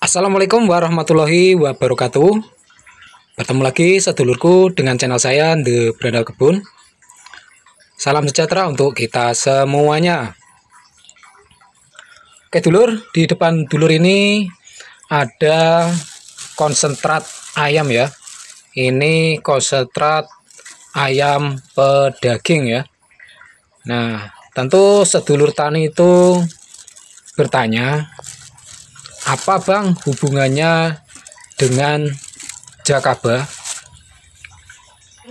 Assalamualaikum warahmatullahi wabarakatuh. Bertemu lagi sedulurku dengan channel saya The Beranda Kebun. Salam sejahtera untuk kita semuanya. Oke dulur, di depan dulur ini ada konsentrat ayam ya. Ini konsentrat ayam pedaging ya. Nah, tentu sedulur tani itu bertanya, apa bang hubungannya dengan Jakaba?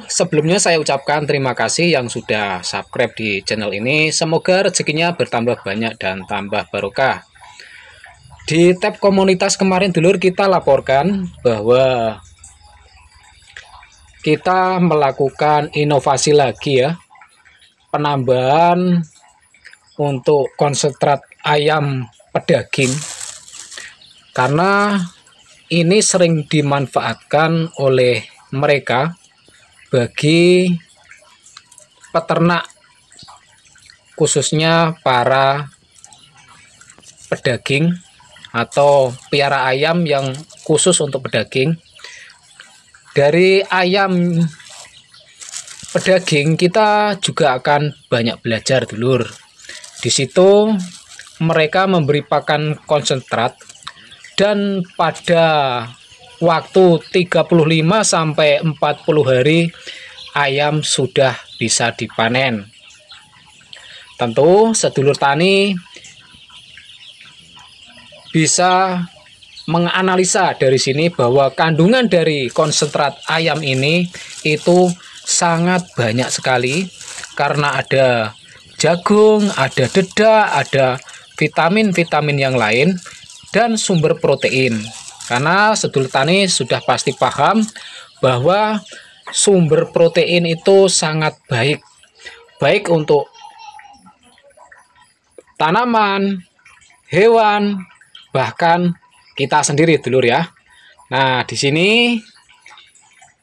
Sebelumnya saya ucapkan terima kasih yang sudah subscribe di channel ini. Semoga rezekinya bertambah banyak dan tambah barokah. Di tab komunitas kemarin dulur kita laporkan bahwa kita melakukan inovasi lagi ya, penambahan untuk konsentrat ayam pedaging, karena ini sering dimanfaatkan oleh mereka bagi peternak, khususnya para pedaging atau piara ayam yang khusus untuk pedaging. Dari ayam pedaging kita juga akan banyak belajar dulur. Di situ mereka memberi pakan konsentrat, dan pada waktu 35 sampai 40 hari ayam sudah bisa dipanen. Tentu sedulur tani bisa menganalisa dari sini bahwa kandungan dari konsentrat ayam ini itu sangat banyak sekali, karena ada jagung, ada dedak, ada vitamin-vitamin yang lain, dan sumber protein. Karena sedulur tani sudah pasti paham bahwa sumber protein itu sangat baik untuk tanaman, hewan, bahkan kita sendiri dulur ya. Nah, di sini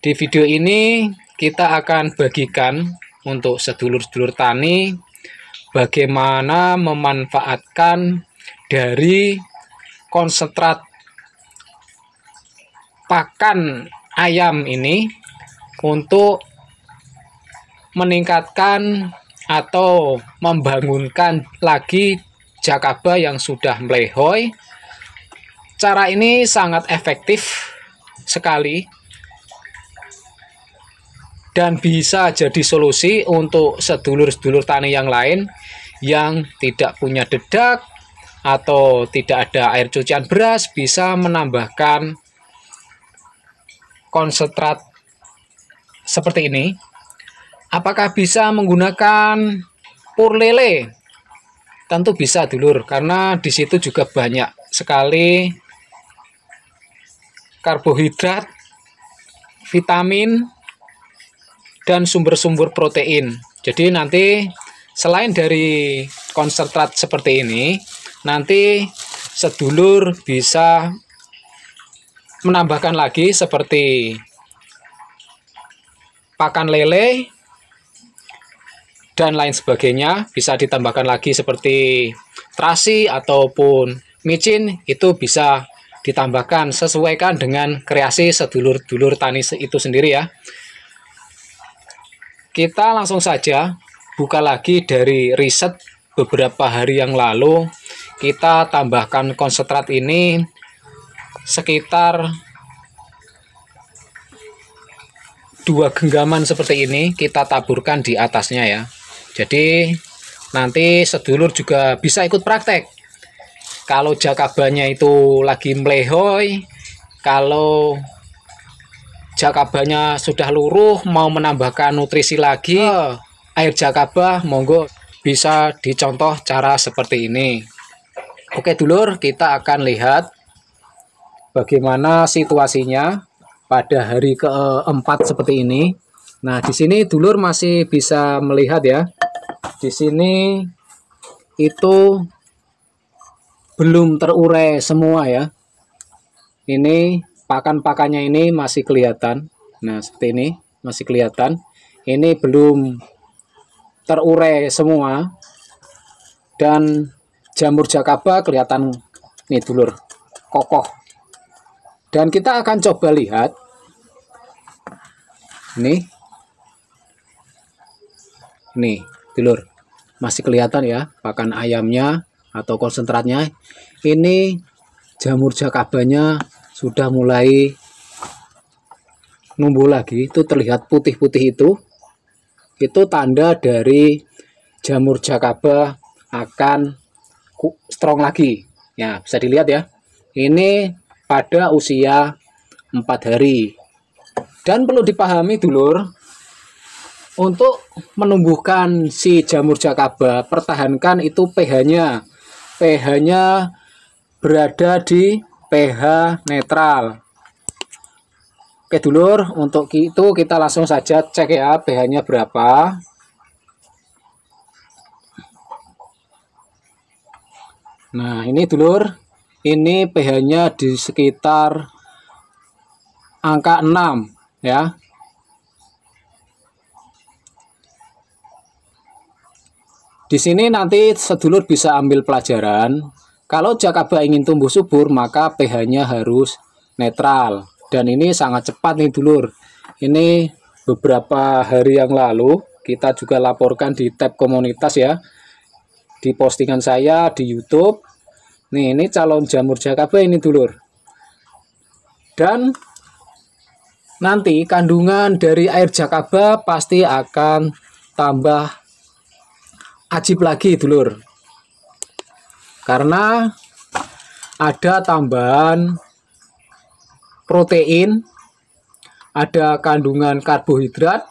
di video ini kita akan bagikan untuk sedulur-sedulur tani bagaimana memanfaatkan dari konsentrat pakan ayam ini untuk meningkatkan atau membangunkan lagi Jakaba yang sudah melehoi. Cara ini sangat efektif sekali dan bisa jadi solusi untuk sedulur-sedulur tani yang lain yang tidak punya dedak atau tidak ada air cucian beras, bisa menambahkan konsentrat seperti ini. Apakah bisa menggunakan pur lele? Tentu bisa dulur, karena di situ juga banyak sekali karbohidrat, vitamin, dan sumber-sumber protein. Jadi nanti selain dari konsentrat seperti ini, nanti sedulur bisa menambahkan lagi seperti pakan lele dan lain sebagainya. Bisa ditambahkan lagi seperti terasi ataupun micin, itu bisa ditambahkan, sesuaikan dengan kreasi sedulur-dulur tani itu sendiri ya. Kita langsung saja buka lagi dari riset beberapa hari yang lalu. Kita tambahkan konsentrat ini sekitar 2 genggaman seperti ini, kita taburkan di atasnya ya. Jadi nanti sedulur juga bisa ikut praktek. Kalau jakabanya itu lagi melehoi, kalau jakabanya sudah luruh, mau menambahkan nutrisi lagi, air jakaba, monggo bisa dicontoh cara seperti ini. Oke dulur, kita akan lihat bagaimana situasinya pada hari keempat seperti ini. Nah, di sini dulur masih bisa melihat ya. Di sini itu belum terurai semua ya. Ini pakan-pakannya ini masih kelihatan. Nah, seperti ini masih kelihatan. Ini belum terurai semua. Dan jamur Jakaba kelihatan nih dulur, kokoh. Dan kita akan coba lihat. Nih, dulur. Masih kelihatan ya pakan ayamnya atau konsentratnya. Ini jamur jakabanya sudah mulai numbuh lagi. Itu terlihat putih-putih itu. Itu tanda dari jamur jakaba akan strong lagi. Ya, bisa dilihat ya. Ini pada usia 4 hari. Dan perlu dipahami dulur, untuk menumbuhkan si jamur jakaba, pertahankan itu pH-nya. pH-nya berada di pH netral. Oke dulur, untuk itu kita langsung saja cek ya pH-nya berapa. Nah, ini dulur, ini pH-nya di sekitar angka 6 ya. Di sini nanti sedulur bisa ambil pelajaran. Kalau jakaba ingin tumbuh subur, maka pH-nya harus netral. Dan ini sangat cepat nih dulur. Ini beberapa hari yang lalu kita juga laporkan di tab komunitas ya, di postingan saya di YouTube. Nih, ini calon jamur jakaba ini dulur. Dan nanti kandungan dari air jakaba pasti akan tambah ajib lagi dulur, karena ada tambahan protein, ada kandungan karbohidrat,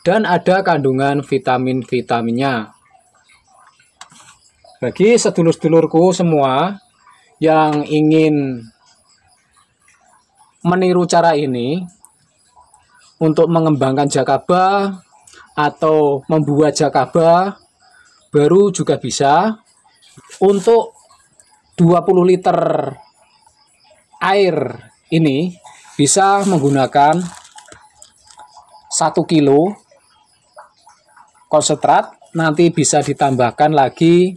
dan ada kandungan vitamin-vitaminnya. Bagi sedulur-sedulurku semua yang ingin meniru cara ini untuk mengembangkan jakaba atau membuat jakaba baru juga bisa. Untuk 20 liter air ini bisa menggunakan 1 kilo konsentrat. Nanti bisa ditambahkan lagi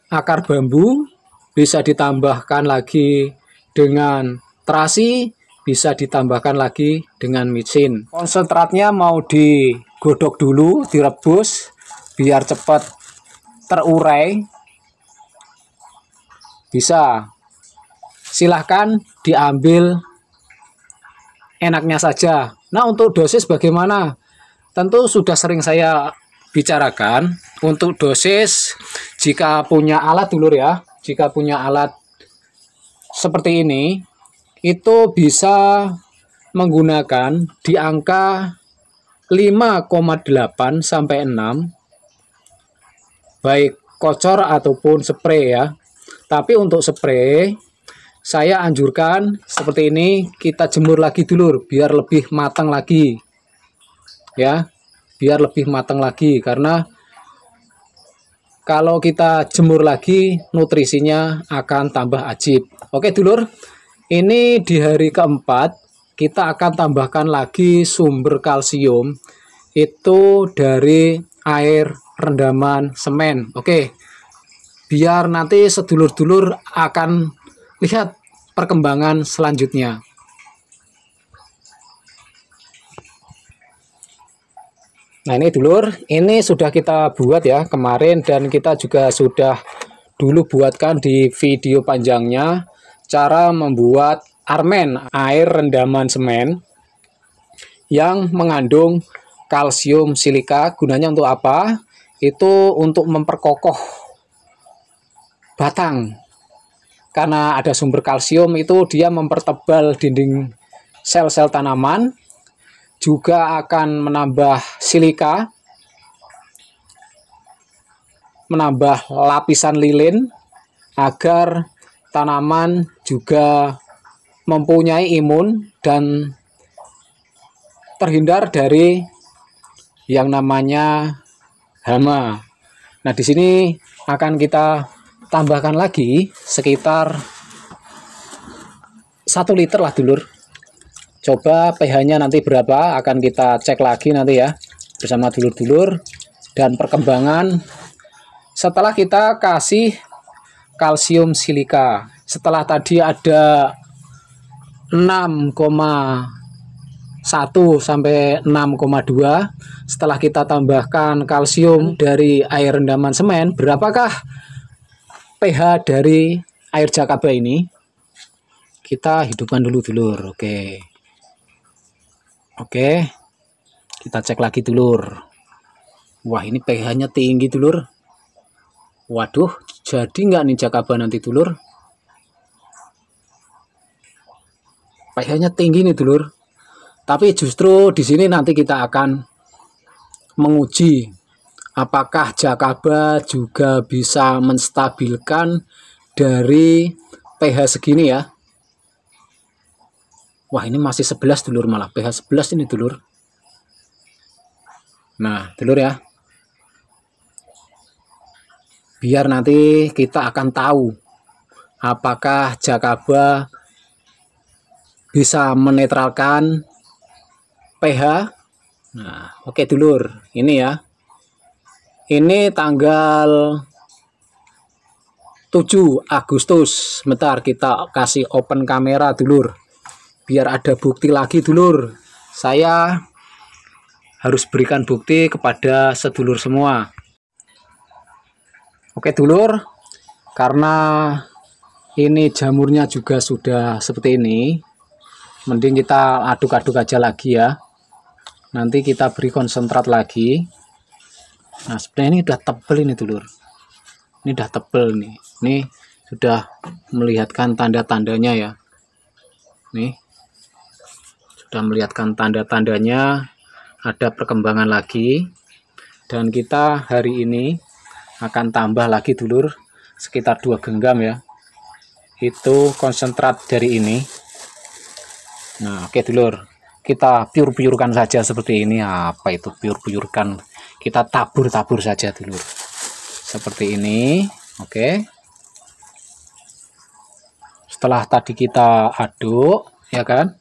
akar bambu, bisa ditambahkan lagi dengan terasi, bisa ditambahkan lagi dengan micin. Konsentratnya mau digodok dulu, direbus biar cepat terurai. Bisa. Silahkan diambil enaknya saja. Nah, untuk dosis bagaimana? Tentu sudah sering saya bicarakan. Untuk dosis, jika punya alat dulur ya, jika punya alat seperti ini, itu bisa menggunakan di angka 5,8 sampai 6, baik kocor ataupun spray ya. Tapi untuk spray saya anjurkan seperti ini, kita jemur lagi dulur biar lebih matang lagi ya, biar lebih matang lagi, karena kalau kita jemur lagi nutrisinya akan tambah ajib. Oke dulur, ini di hari keempat kita akan tambahkan lagi sumber kalsium itu dari air rendaman semen. Oke, biar nanti sedulur-dulur akan lihat perkembangan selanjutnya. Nah, ini dulur, ini sudah kita buat ya kemarin, dan kita juga sudah dulu buatkan di video panjangnya cara membuat armen air rendaman semen yang mengandung kalsium silika. Gunanya untuk apa? Itu untuk memperkokoh batang. Karena ada sumber kalsium, itu dia mempertebal dinding sel-sel tanaman, juga akan menambah silika, menambah lapisan lilin agar tanaman juga mempunyai imun dan terhindar dari yang namanya hama. Nah, di sini akan kita tambahkan lagi sekitar 1 liter lah dulur. Coba pH-nya nanti berapa akan kita cek lagi nanti ya bersama dulur-dulur. Dan perkembangan setelah kita kasih kalsium silika. Setelah tadi ada 6,1 sampai 6,2, setelah kita tambahkan kalsium dari air rendaman semen, berapakah pH dari air Jakaba ini? Kita hidupkan dulu dulur. Oke, kita cek lagi dulur. Wah, ini pH-nya tinggi dulur. Waduh, jadi nggak nih Jakaba nanti dulur? pH-nya tinggi nih dulur. Tapi justru di sini nanti kita akan menguji apakah Jakaba juga bisa menstabilkan dari pH segini ya. Wah, ini masih 11 dulur, malah pH 11 ini dulur. Nah dulur ya, biar nanti kita akan tahu apakah Jakaba bisa menetralkan pH. Nah, oke dulur, ini ya. Ini tanggal 7 Agustus. Bentar, kita kasih open kamera dulur. Biar ada bukti lagi dulur. Saya harus berikan bukti kepada sedulur semua. Oke dulur, karena ini jamurnya juga sudah seperti ini, mending kita aduk-aduk aja lagi ya. Nanti kita beri konsentrat lagi. Nah, sebenarnya ini udah tebel ini dulur. Ini udah tebel nih. Ini sudah melihatkan tanda-tandanya ya. Nih. Sudah melihatkan tanda-tandanya, ada perkembangan lagi. Dan kita hari ini akan tambah lagi dulur sekitar 2 genggam ya. Itu konsentrat dari ini. Nah, oke dulur. Kita piur-piurkan saja seperti ini. Apa itu piur-piurkan? Kita tabur-tabur saja dulur. Seperti ini. Oke. Setelah tadi kita aduk, ya kan?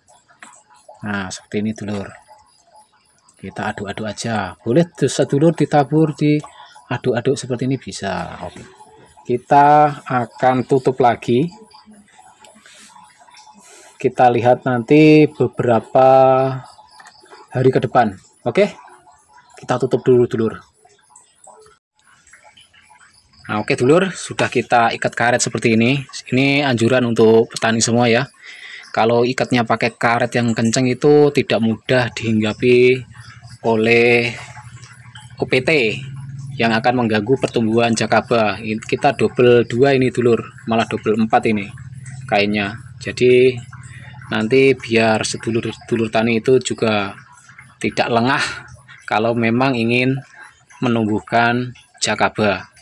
Nah, seperti ini dulur. Kita aduk-aduk aja. Boleh sedulur ditabur, diaduk-aduk seperti ini bisa. Oke. Kita akan tutup lagi. Kita lihat nanti beberapa hari ke depan. Oke, kita tutup dulu dulur. Nah, oke dulur, sudah kita ikat karet seperti ini. Ini anjuran untuk petani semua ya. Kalau ikatnya pakai karet yang kencang itu tidak mudah dihinggapi oleh OPT yang akan mengganggu pertumbuhan Jakaba. Kita double 2 ini dulur, malah double 4 ini kainnya. Jadi nanti biar sedulur-sedulur tani itu juga tidak lengah kalau memang ingin menumbuhkan Jakaba.